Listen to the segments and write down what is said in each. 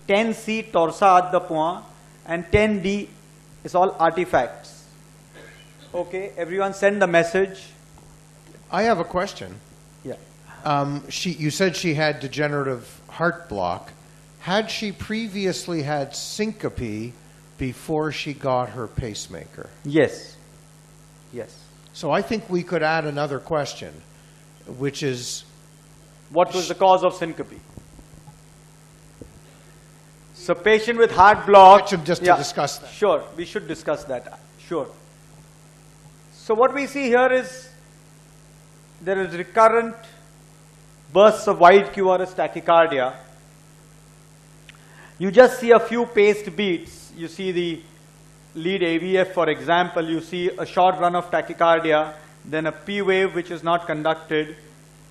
10C torsa ad the point, and 10D is all artifacts. Okay, everyone send the message. I have a question. Yeah. You said she had degenerative heart block. Had she previously had syncope before she got her pacemaker? Yes. Yes. So I think we could add another question, which is, what was the cause of syncope? So patient with heart block. just to discuss that. Sure, we should discuss that. Sure. So what we see here is there is recurrent bursts of wide QRS tachycardia. You just see a few paced beats. You see the lead AVF, for example. You see a short run of tachycardia, then a P wave which is not conducted,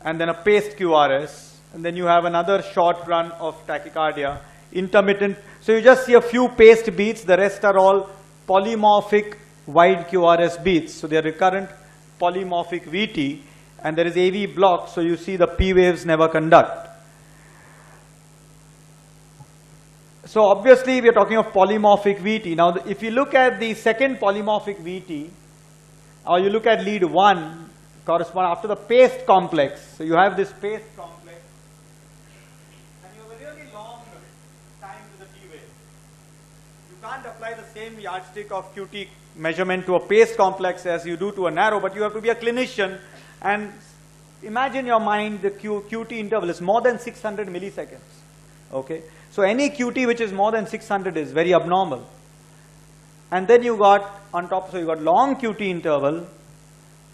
and then a paced QRS, and then you have another short run of tachycardia, intermittent. So you just see a few paced beats. The rest are all polymorphic wide QRS beats. So they are recurrent polymorphic VT, and there is AV block. So you see the P waves never conduct. So obviously we are talking of polymorphic VT. Now if you look at the second polymorphic VT, or you look at lead 1, correspond after the paced complex. So you have this paced complex, and you have a really long time to the T wave. You can't apply the same yardstick of QT measurement to a paced complex as you do to a narrow, but you have to be a clinician and imagine your mind the QT interval is more than 600 milliseconds. Okay, so any QT which is more than 600 is very abnormal. And then you got on top, so you got long QT interval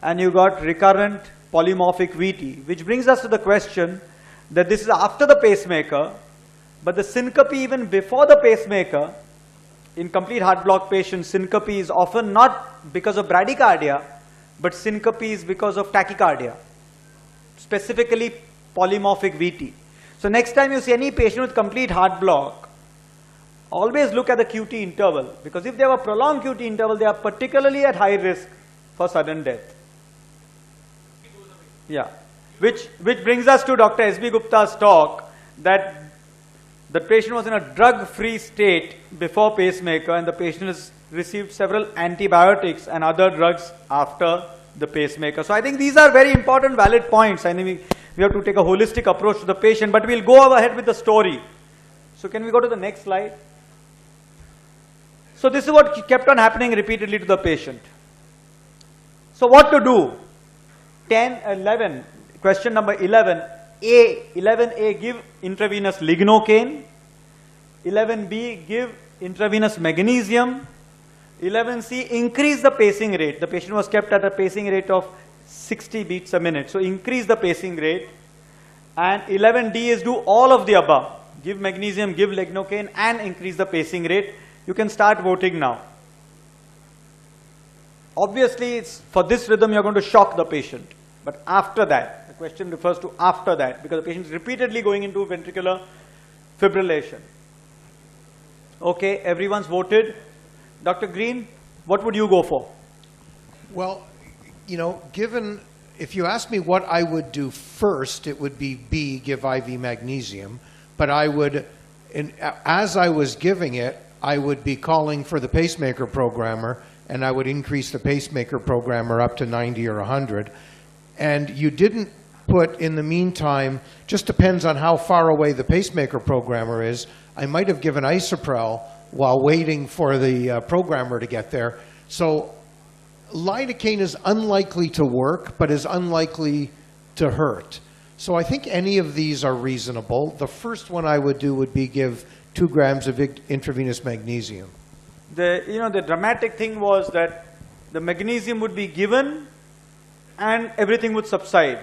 and you got recurrent polymorphic VT, which brings us to the question that this is after the pacemaker, but the syncope even before the pacemaker, in complete heart block patients, syncope is often not because of bradycardia, but syncope is because of tachycardia, specifically polymorphic VT. So next time you see any patient with complete heart block, always look at the QT interval, because if they have a prolonged QT interval, they are particularly at high risk for sudden death. Yeah, which brings us to Dr. S.B. Gupta's talk that the patient was in a drug-free state before pacemaker, and the patient has received several antibiotics and other drugs after the pacemaker. So I think these are very important, valid points. I mean, we have to take a holistic approach to the patient, but we'll go ahead with the story. So can we go to the next slide? So this is what kept on happening repeatedly to the patient. So what to do? 11, question number 11. 11A, give intravenous lignocaine. 11B, give intravenous magnesium. 11C, increase the pacing rate. The patient was kept at a pacing rate of 60 beats a minute. So increase the pacing rate. And 11D is do all of the above. Give magnesium, give lignocaine, and increase the pacing rate. You can start voting now. Obviously, it's for this rhythm you're going to shock the patient. But after that, the question refers to after that, because the patient is repeatedly going into ventricular fibrillation. Okay, everyone's voted. Dr. Green, what would you go for? Well, you know, if you ask me what I would do first, it would be B, give IV magnesium. But I would, as I was giving it, I would be calling for the pacemaker programmer, and I would increase the pacemaker programmer up to 90 or 100. And you didn't put, in the meantime, just depends on how far away the pacemaker programmer is. I might have given isoprel while waiting for the programmer to get there. So lidocaine is unlikely to work, but is unlikely to hurt. So I think any of these are reasonable. The first one I would do would be give 2 grams of intravenous magnesium. The dramatic thing was that the magnesium would be given and everything would subside.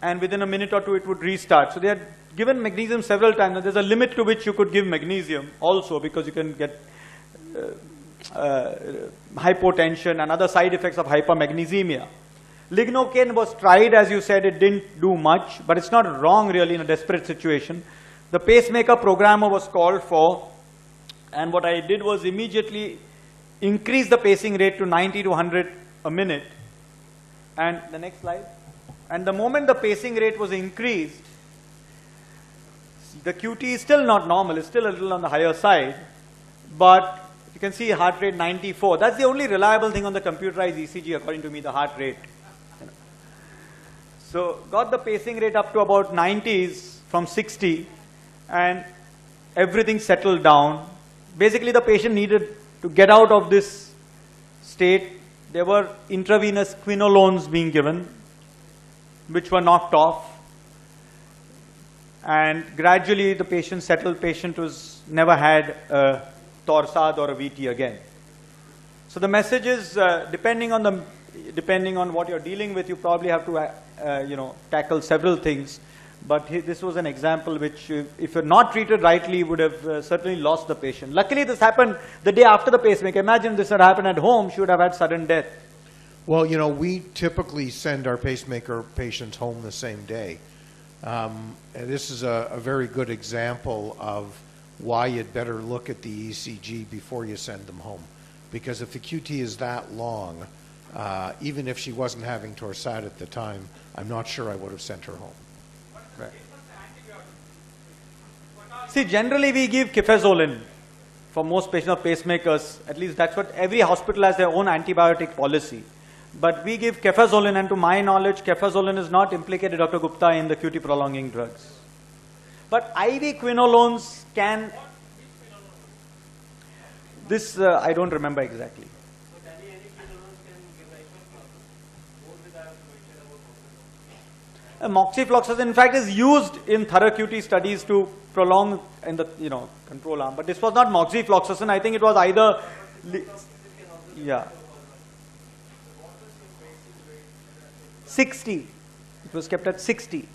And within a minute or two it would restart. So they had given magnesium several times. And there's a limit to which you could give magnesium also, because you can get hypotension and other side effects of hypermagnesemia. Lignocaine was tried, as you said, it didn't do much, but it's not wrong really in a desperate situation. The pacemaker programmer was called for, and what I did was immediately increase the pacing rate to 90 to 100 a minute. And the next slide. And the moment the pacing rate was increased, The QT is still not normal, it's still a little on the higher side, but you can see heart rate 94. That's the only reliable thing on the computerized ECG, according to me, the heart rate. So got the pacing rate up to about 90s from 60, and everything settled down. Basically, the patient needed to get out of this state. There were intravenous quinolones being given, which were knocked off. And gradually the patient settled. Patient was never had a torsade or a VT again. So the message is, depending on what you're dealing with, you probably have to tackle several things. But this was an example which, if you're not treated rightly, would have certainly lost the patient. Luckily, this happened the day after the pacemaker. Imagine this had happened at home, she would have had sudden death. Well, we typically send our pacemaker patients home the same day. And this is a very good example of why you'd better look at the ECG before you send them home. Because if the QT is that long, even if she wasn't having torsade at the time, I'm not sure I would have sent her home. Right. See, generally we give cefazolin for most patient of pacemakers. At least that's what every hospital has their own antibiotic policy. But we give cefazolin, and to my knowledge, cefazolin is not implicated, Dr. Gupta, in the QT prolonging drugs. But IV quinolones can... This I don't remember exactly. Moxifloxacin, in fact, is used in thorough QT studies to prolong in the control arm. But this was not moxifloxacin. I think it was either... Yeah. 60. It was kept at 60.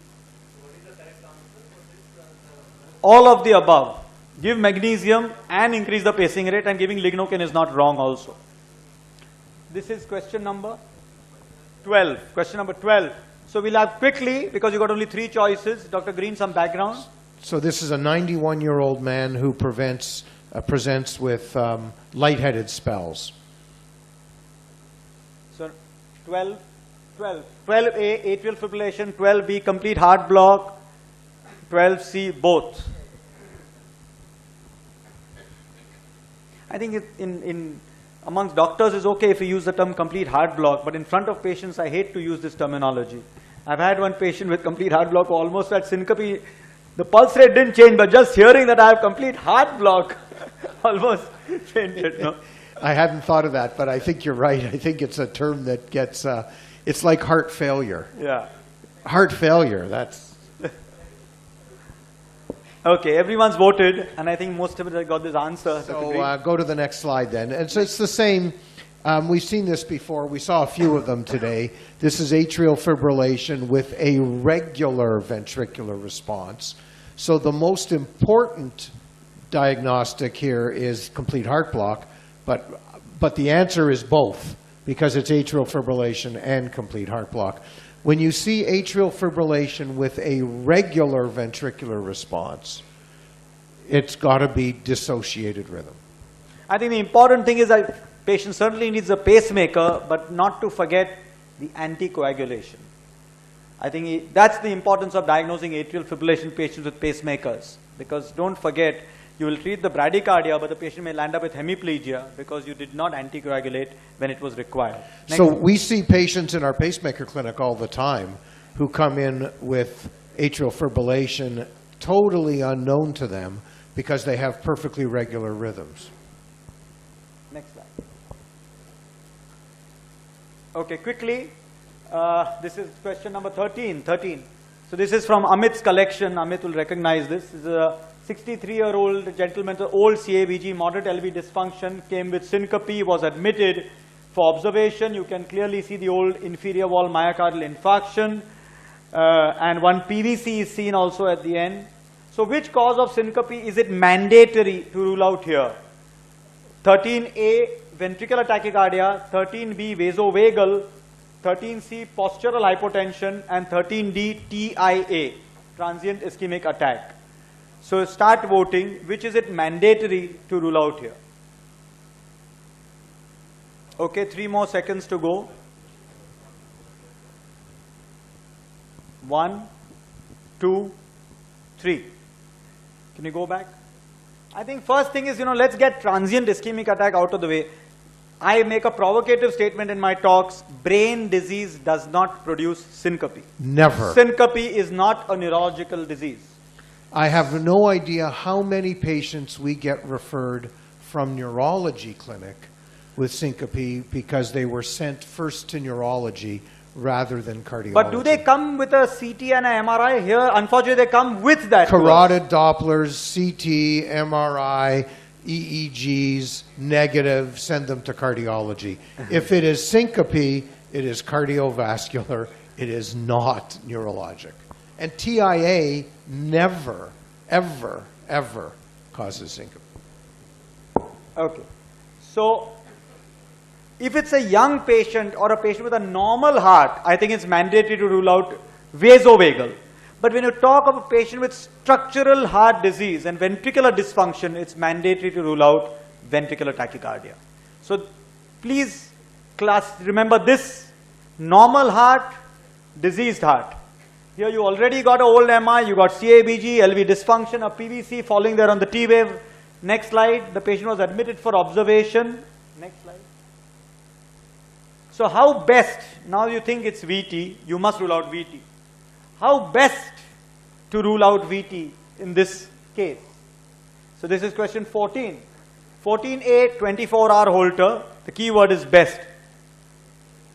All of the above. Give magnesium and increase the pacing rate, and giving lignocaine is not wrong also. This is question number 12. Question number 12. So we'll have quickly, because you got only 3 choices. Dr. Green, some background. So this is a 91-year-old man who presents with lightheaded spells. So 12A, atrial fibrillation, 12B, complete heart block, 12C, both. I think amongst doctors it's okay if you use the term complete heart block, but in front of patients I hate to use this terminology. I've had one patient with complete heart block who almost had syncope. The pulse rate didn't change, but just hearing that I have complete heart block almost fainted. No? I hadn't thought of that, but I think you're right. I think it's a term that gets, it's like heart failure. Yeah. Heart failure, that's... Okay, everyone's voted, and I think most of it got this answer. So go to the next slide then. And so it's the same. We've seen this before. We saw a few of them today. This is atrial fibrillation with a regular ventricular response. So the most important diagnostic here is complete heart block, but the answer is both, because it's atrial fibrillation and complete heart block. When you see atrial fibrillation with a regular ventricular response, it's got to be dissociated rhythm. I think the important thing is that patient certainly needs a pacemaker, but not to forget the anticoagulation. I think that's the importance of diagnosing atrial fibrillation patients with pacemakers, because don't forget, you will treat the bradycardia, but the patient may land up with hemiplegia because you did not anticoagulate when it was required. Next. So we see patients in our pacemaker clinic all the time who come in with atrial fibrillation totally unknown to them because they have perfectly regular rhythms. Next slide. Okay, quickly, this is question number 13. So this is from Amit's collection. Amit will recognize this. This is a 63-year-old gentleman, old CABG, moderate LV dysfunction, came with syncope, was admitted for observation. You can clearly see the old inferior wall myocardial infarction, and one PVC is seen also at the end. So which cause of syncope is it mandatory to rule out here? 13A, ventricular tachycardia, 13B, vasovagal, 13C, postural hypotension, and 13D, TIA, transient ischemic attack. So start voting, which is it mandatory to rule out here? Okay, 3 more seconds to go. 1, 2, 3. Can you go back? I think first thing is, let's get transient ischemic attack out of the way. I make a provocative statement in my talks. Brain disease does not produce syncope. Never. Syncope is not a neurological disease. I have no idea how many patients we get referred from neurology clinic with syncope because they were sent first to neurology rather than cardiology. But do they come with a CT and an MRI? Here, unfortunately, they come with that. Carotid Dopplers, CT, MRI, EEGs, negative, send them to cardiology. If it is syncope, it is cardiovascular, it is not neurologic. And TIA never, ever, ever causes syncope. Okay. So, if it's a young patient or a patient with a normal heart, I think it's mandatory to rule out vasovagal. But when you talk of a patient with structural heart disease and ventricular dysfunction, it's mandatory to rule out ventricular tachycardia. So please, class, remember this: normal heart, diseased heart. Here you already got an old MI, you got CABG, LV dysfunction, a PVC falling there on the T wave. Next slide, the patient was admitted for observation. Next slide. So how best, now you think it's VT, you must rule out VT. How best to rule out VT in this case? So this is question 14. 14A, 24-hour Holter, the key word is best.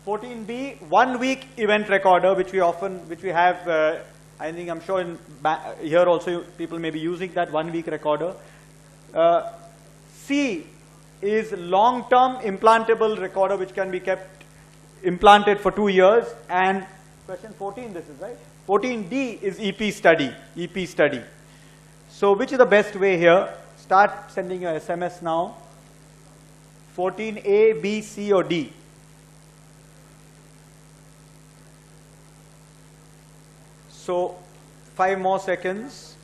14B, 1 week event recorder, which we have, I think I'm sure here also people may be using that 1 week recorder. C is long-term implantable recorder, which can be kept implanted for 2 years. And question 14, this is right. 14D is EP study, EP study. So which is the best way here? Start sending your SMS now. 14A, B, C or D? So 5 more seconds.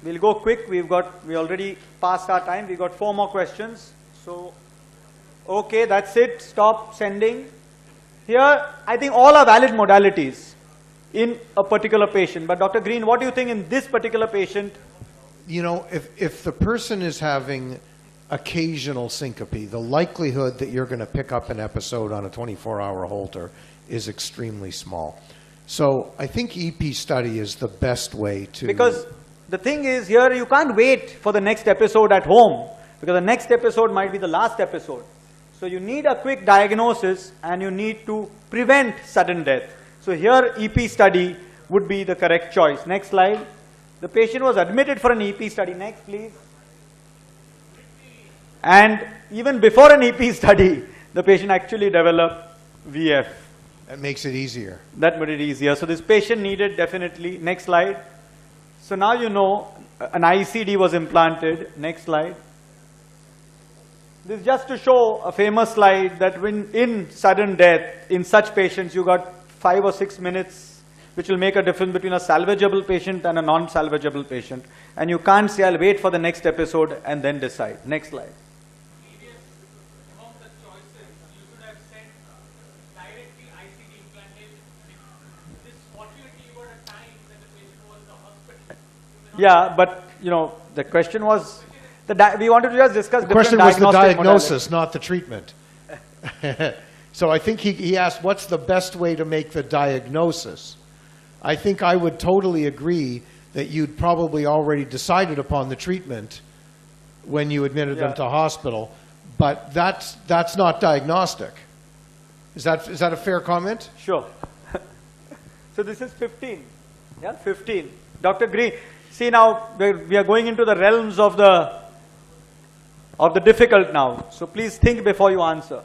We'll go quick. We already passed our time. We've got 4 more questions. So, okay, that's it. Stop sending. Here, I think all are valid modalities in a particular patient. But Dr. Green, what do you think in this particular patient? You know, if the person is having occasional syncope, the likelihood that you're going to pick up an episode on a 24-hour Holter is extremely small. So I think EP study is the best way to... Because the thing is, here you can't wait for the next episode at home, because the next episode might be the last episode. So you need a quick diagnosis and you need to prevent sudden death. So here EP study would be the correct choice. Next slide. The patient was admitted for an EP study. Next, please. And even before an EP study, the patient actually developed VF. That makes it easier. That made it easier. So this patient needed definitely. Next slide. So now you know an ICD was implanted. Next slide. This is just to show a famous slide that when in sudden death, in such patients, you got 5 or 6 minutes, which will make a difference between a salvageable patient and a non-salvageable patient. And you can't say, I'll wait for the next episode and then decide. Next slide. Among the choices, you should have said directly ICD implantation. This fortunately were a time when the patient was in the hospital. Yeah, but you know, the question was, we wanted to just discuss The different question was the diagnosis, modalities. not the treatment. So I think he asked, what's the best way to make the diagnosis? I think I would totally agree that you'd probably already decided upon the treatment when you admitted them to hospital, but that's not diagnostic. Is that a fair comment? Sure. So this is 15. Yeah, 15. Dr. Green, see now we are going into the realms of the difficult now. So please think before you answer.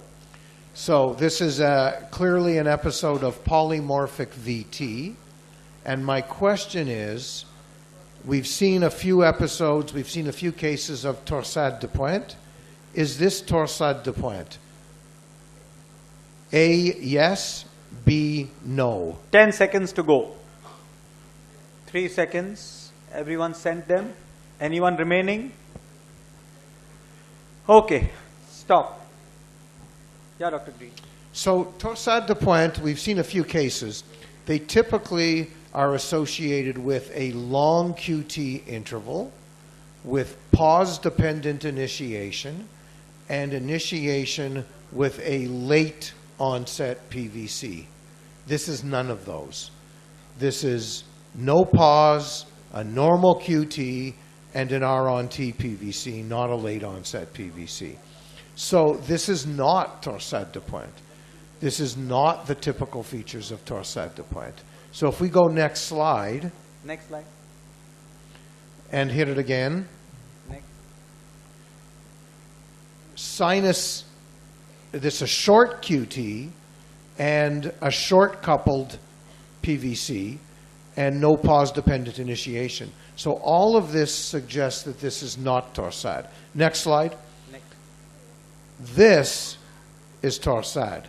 So this is clearly an episode of polymorphic VT. And my question is, we've seen a few episodes, we've seen a few cases of torsade de pointe. Is this torsade de pointe? A, yes. B, no. 10 seconds to go. 3 seconds. Everyone sent them. Anyone remaining? Okay. Stop. Yeah, Dr. Green. So torsade de pointe, we've seen a few cases. They typically are associated with a long QT interval, with pause-dependent initiation and initiation with a late onset PVC. This is none of those. This is no pause, a normal QT, and an R-on-T PVC, not a late onset PVC. So this is not Torsades de Pointe. This is not the typical features of Torsades de Pointe. So if we go next slide. Next slide. And hit it again. Next. Sinus, this is a short QT and a short coupled PVC and no pause dependent initiation. So all of this suggests that this is not Torsades. Next slide. Next. This is Torsades.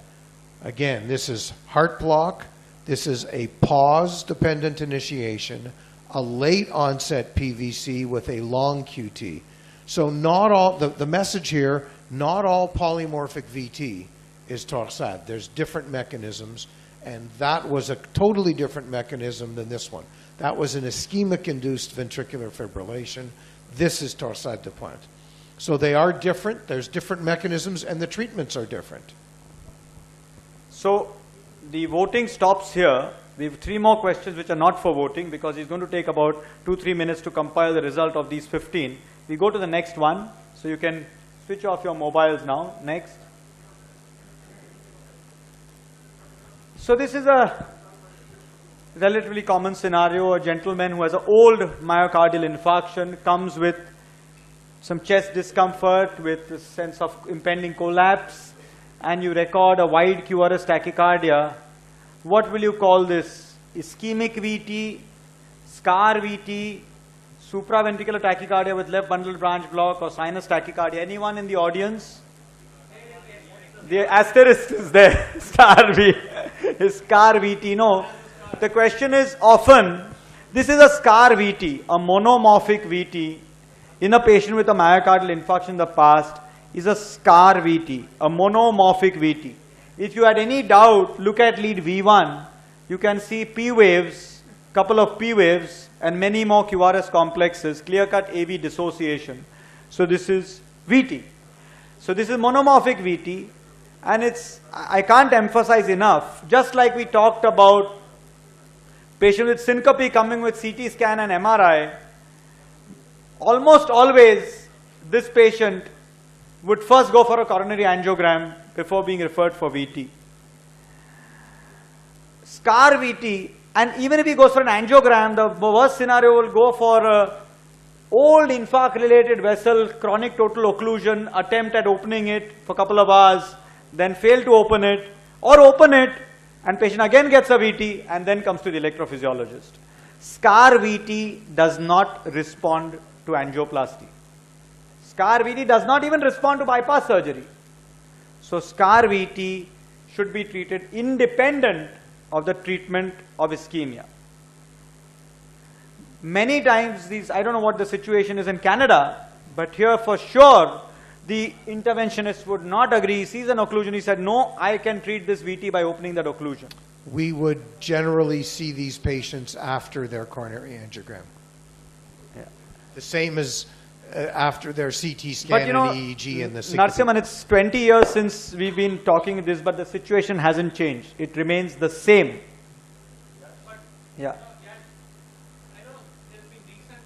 Again, this is heart block. This is a pause dependent initiation, a late onset PVC with a long QT. So not all, the message here, not all polymorphic VT is Torsades. There's different mechanisms, and that was a totally different mechanism than this one. That was an ischemic-induced ventricular fibrillation. This is Torsades de Pointe. So they are different, there's different mechanisms, and the treatments are different. So the voting stops here. We have 3 more questions which are not for voting because it's going to take about 2-3 minutes to compile the result of these 15. We go to the next one, so you can switch off your mobiles now. Next. So this is a relatively common scenario. A gentleman who has an old myocardial infarction comes with some chest discomfort, with a sense of impending collapse, and you record a wide QRS tachycardia. What will you call this? Ischemic VT, scar VT, supraventricular tachycardia with left bundle branch block, or sinus tachycardia? Anyone in the audience? The asterisk is there. Scar V is scar VT. No. The question is often, this is a scar VT, a monomorphic VT in a patient with a myocardial infarction in the past is a scar VT, a monomorphic VT. If you had any doubt, look at lead V1. You can see P waves, couple of P waves, and many more QRS complexes, clear-cut AV dissociation. So this is VT. So this is monomorphic VT, and it's, I can't emphasize enough, just like we talked about patient with syncope coming with CT scan and MRI, almost always this patient would first go for a coronary angiogram before being referred for VT. Scar VT, and even if he goes for an angiogram, the worst scenario will go for old infarct-related vessel, chronic total occlusion, attempt at opening it for a couple of hours, then fail to open it, or open it, and patient again gets a VT, and then comes to the electrophysiologist. Scar VT does not respond to angioplasty. Scar VT does not even respond to bypass surgery. So scar VT should be treated independent of the treatment of ischemia. Many times these, I don't know what the situation is in Canada, but here for sure the interventionist would not agree. He sees an occlusion, he said, no, I can treat this VT by opening that occlusion. We would generally see these patients after their coronary angiogram. Yeah. The same as after their CT scan But you know, and EEG and the Narasimhan, it's 20 years since we've been talking this, but the situation hasn't changed. It remains the same. Yeah. I know there's been recent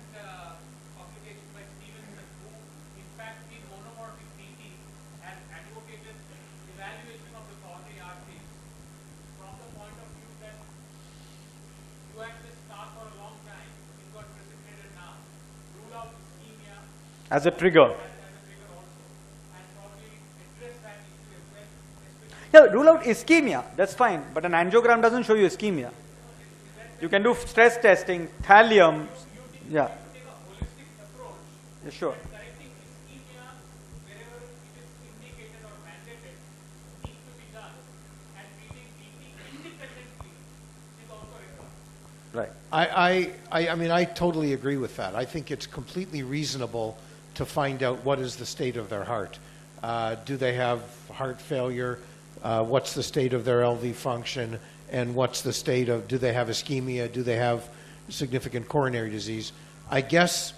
publications by Stevenson who, in fact, in monomorphic VT has advocated evaluation of the coronary arteries from the point of view that you had this scar for a long time, it got precipitated now, rule out ischemia As a trigger. as a trigger also, and probably address that issue as well. Yeah, rule out ischemia, that's fine, but an angiogram doesn't show you ischemia. You can do stress testing, thallium, yeah. Take a holistic approach, Yeah, sure. correcting ischemia wherever it is indicated or mandated needs to be done, and treating VT independently is also required. Right. I mean, I totally agree with that. I think it's completely reasonable to find out what is the state of their heart. Do they have heart failure? What's the state of their LV function? And what's the state of, do they have ischemia? Do they have significant coronary disease? I guess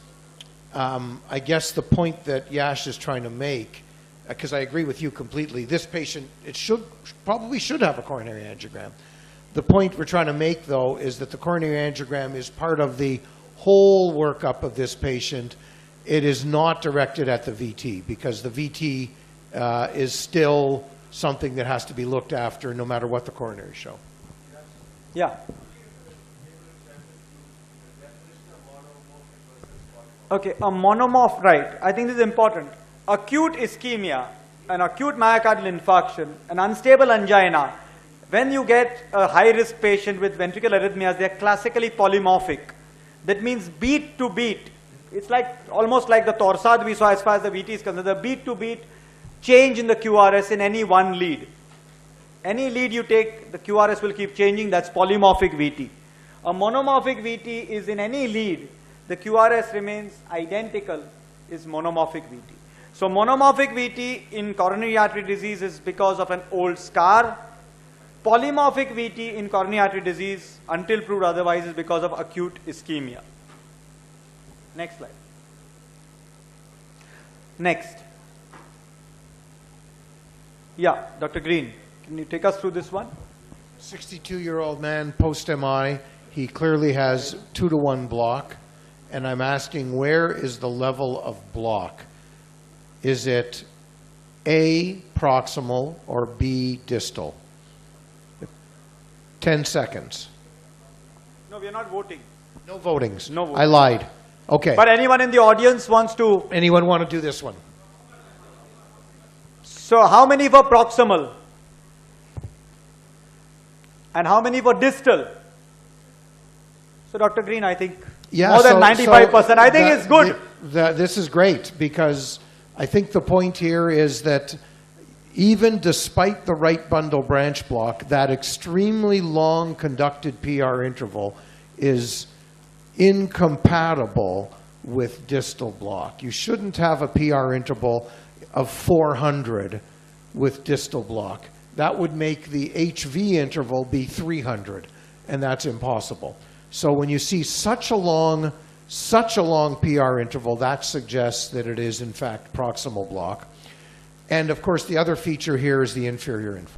I guess the point that Yash is trying to make, because I agree with you completely, this patient, probably should have a coronary angiogram. The point we're trying to make, though, is that the coronary angiogram is part of the whole workup of this patient. It is not directed at the VT, because the VT is still something that has to be looked after no matter what the coronaries show. Yeah. Okay, a monomorph, right. I think this is important. Acute ischemia, an acute myocardial infarction, an unstable angina. When you get a high-risk patient with ventricular arrhythmias, they are classically polymorphic. That means beat to beat. It's like almost like the torsade we saw as far as the VT is concerned. The beat to beat change in the QRS in any one lead. Any lead you take, the QRS will keep changing. That's polymorphic VT. A monomorphic VT is in any lead, the QRS remains identical, is monomorphic VT. So monomorphic VT in coronary artery disease is because of an old scar. Polymorphic VT in coronary artery disease, until proved otherwise, is because of acute ischemia. Next slide. Next. Yeah, Dr. Green, can you take us through this one? 62-year-old man, post-MI. He clearly has 2-to-1 block. And I'm asking, where is the level of block? Is it A, proximal, or B, distal? 10 seconds. No, we are not voting. No votings. No voting. I lied. Okay. But anyone in the audience wants to? Anyone want to do this one? So how many for proximal? And how many for distal? So Dr. Green, I think more than 95%. I think it's good. This is great, because I think the point here is that even despite the right bundle branch block, that extremely long conducted PR interval is incompatible with distal block. You shouldn't have a PR interval of 400 with distal block. That would make the HV interval be 300, and that's impossible. So when you see such a long PR interval, that suggests that it is in fact proximal block. And of course, the other feature here is the inferior inflow.